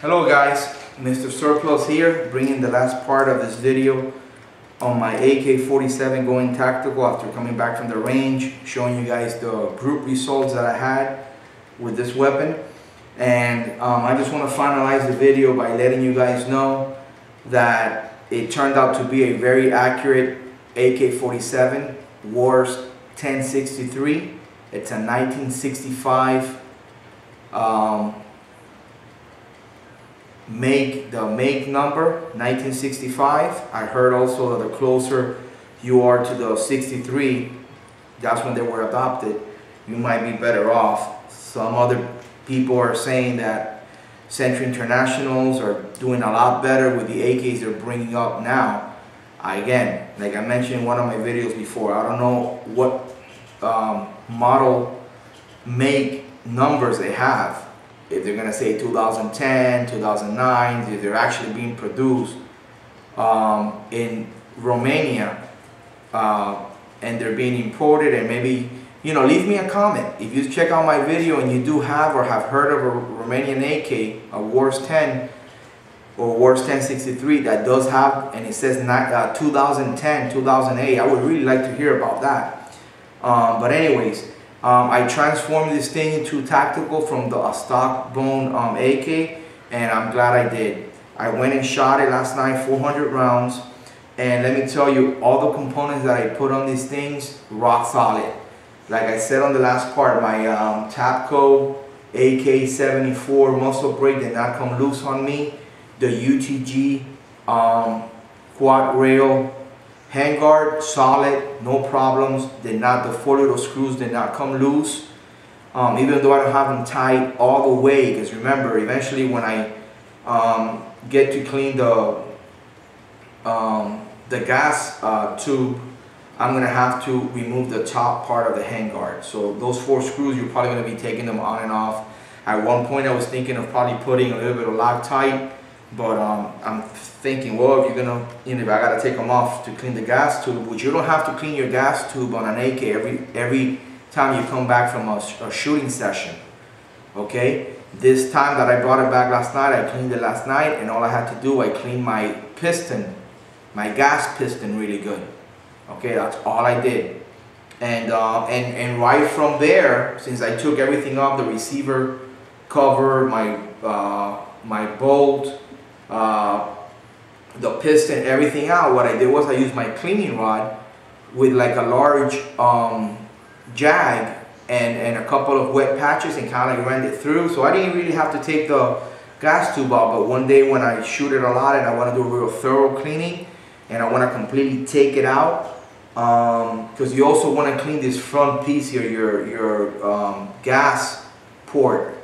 Hello guys, Mr. Surplus here, bringing the last part of this video on my AK-47 going tactical after coming back from the range, showing you guys the group results that I had with this weapon. And I just want to finalize the video by letting you guys know that it turned out to be a very accurate AK-47 wasr 1063. It's a 1965 make number 1965. I heard also that the closer you are to the 63, that's when they were adopted, you might be better off. Some other people are saying that Century Internationals are doing a lot better with the AKs they're bringing up now. Again, like I mentioned in one of my videos before, I don't know what model make numbers they have. If they're going to say 2010, 2009, if they're actually being produced in Romania and they're being imported, and maybe, you know, leave me a comment. If you check out my video and you do have or have heard of a Romanian AK, a wasr 10 or wasr 1063 that does have, and it says 2010, 2008, I would really like to hear about that. But anyways, I transformed this thing into tactical from the stock bone AK, and I'm glad I did. I went and shot it last night, 400 rounds, and let me tell you, all the components that I put on these things, rock solid. Like I said on the last part, my Tapco AK-74 muscle brake did not come loose on me. The UTG quad rail handguard, solid, no problems. The 4 little screws did not come loose. Even though I don't have them tight all the way, because remember, eventually when I get to clean the gas tube, I'm gonna have to remove the top part of the handguard. So those 4 screws, you're probably gonna be taking them on and off. At one point I was thinking of probably putting a little bit of Loctite, but I'm thinking, well, if you're gonna, you know, if I gotta take them off to clean the gas tube, which you don't have to clean your gas tube on an AK every time you come back from a shooting session. Okay, this time that I brought it back last night, I cleaned it last night, and all I had to do, I cleaned my piston, my gas piston really good. Okay, that's all I did. And right from there, since I took everything off, the receiver cover, my bolt, the piston, everything out, what I did was I used my cleaning rod with like a large jag and a couple of wet patches and kind of like ran it through. So I didn't really have to take the gas tube out, but one day when I shoot it a lot and I want to do a real thorough cleaning and I want to completely take it out, because you also want to clean this front piece here, your gas port,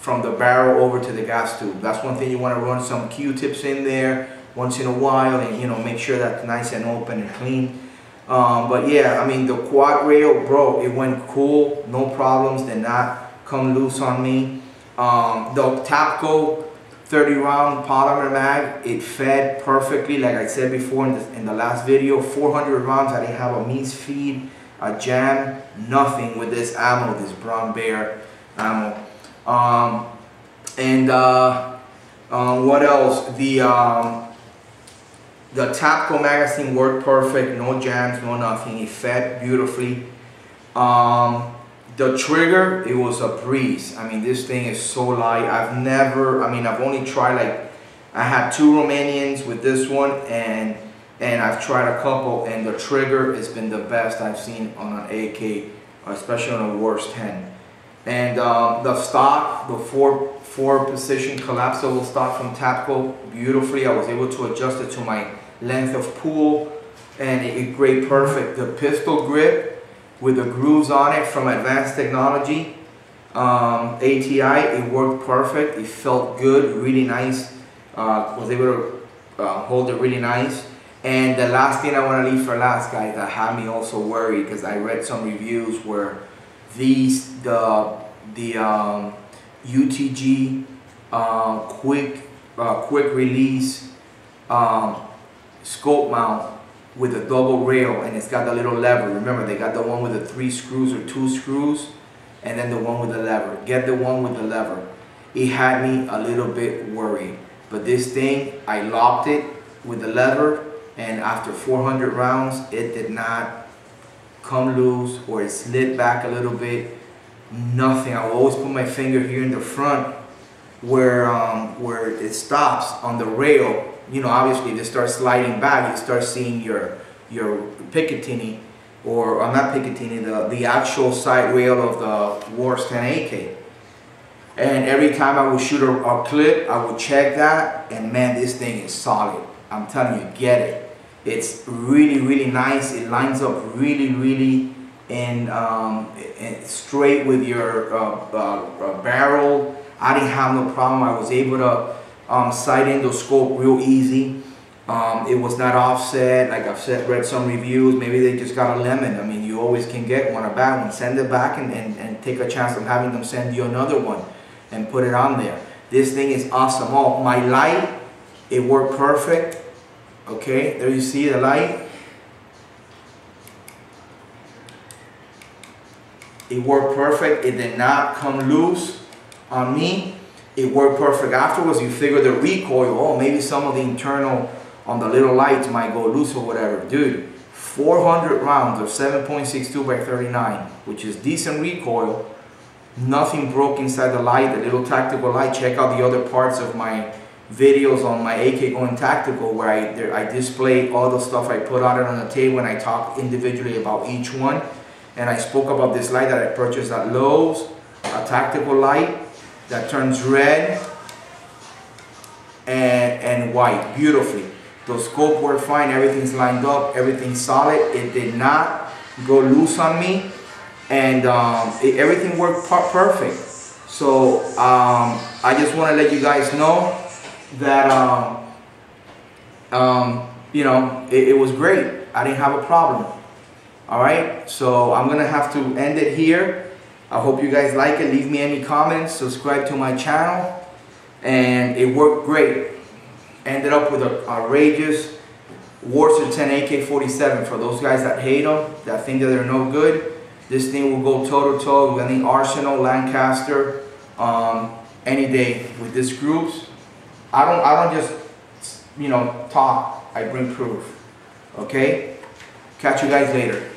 from the barrel over to the gas tube. That's one thing. You want to run some Q-tips in there once in a while, and, you know, make sure that's nice and open and clean. But yeah, I mean, the quad rail, bro, it went cool, no problems, did not come loose on me. The Tapco 30 round polymer mag, it fed perfectly, like I said before in the last video. 400 rounds, I didn't have a misfeed, a jam, nothing with this ammo, this brown bear ammo. What else? The Tapco magazine worked perfect, no jams, no nothing. It fed beautifully. The trigger, it was a breeze. I mean, this thing is so light. I've only tried, like, I had 2 Romanians with this one, and I've tried a couple, and the trigger has been the best I've seen on an AK, especially on a wasr 10. And the stock, the four position collapsible stock from Tapco, beautifully. I was able to adjust it to my length of pull, and it grade perfect. The pistol grip with the grooves on it from Advanced Technology, ATI, it worked perfect. It felt good, really nice. Was able to hold it really nice. And the last thing I want to leave for last, guys, that had me also worried, because I read some reviews where the UTG quick release scope mount with a double rail, and it's got the little lever. Remember, they got the one with the 3 screws or 2 screws, and then the one with the lever. Get the one with the lever. it had me a little bit worried. But this thing, I locked it with the lever, and after 400 rounds, it did not come loose or it slid back a little bit. Nothing. I will always put my finger here in the front where it stops on the rail. You know, obviously, if it starts sliding back, you start seeing your Picatinny, or not Picatinny, the actual side rail of the wasr 10 AK. And every time I would shoot a clip, I would check that, and man, this thing is solid. I'm telling you, get it. It's really, really nice. It lines up really, really and straight with your barrel. I didn't have no problem. I was able to sight in the scope real easy. It was not offset. Like I've read some reviews, maybe they just got a lemon. I mean, you always can get one, a bad one. Send it back and take a chance of having them send you another one and put it on there. This thing is awesome. Oh, my light, it worked perfect. Okay, there you see the light. It worked perfect. It did not come loose on me. It worked perfect afterwards. You figure the recoil, oh, maybe some of the internal on the little lights might go loose or whatever. Dude, 400 rounds of 7.62 by 39, which is decent recoil. Nothing broke inside the light, the little tactical light. Check out the other parts of my videos on my AK Going Tactical, where I display all the stuff I put on it on the table, and I talk individually about each one. And I spoke about this light that I purchased at Lowe's, a tactical light that turns red and white beautifully. The scope worked fine, everything's lined up, everything's solid. It did not go loose on me, and everything worked perfect. So I just want to let you guys know that you know, it was great. I didn't have a problem. All right, so I'm gonna have to end it here. I hope you guys like it. Leave me any comments, subscribe to my channel, and it worked great. Ended up with a outrageous wasr 10 AK-47. For those guys that hate them, that think that they're no good, this thing will go toe to toe with any Arsenal, Lancaster, any day with these groups. I don't just, you know, talk. I bring proof. Okay? Catch you guys later.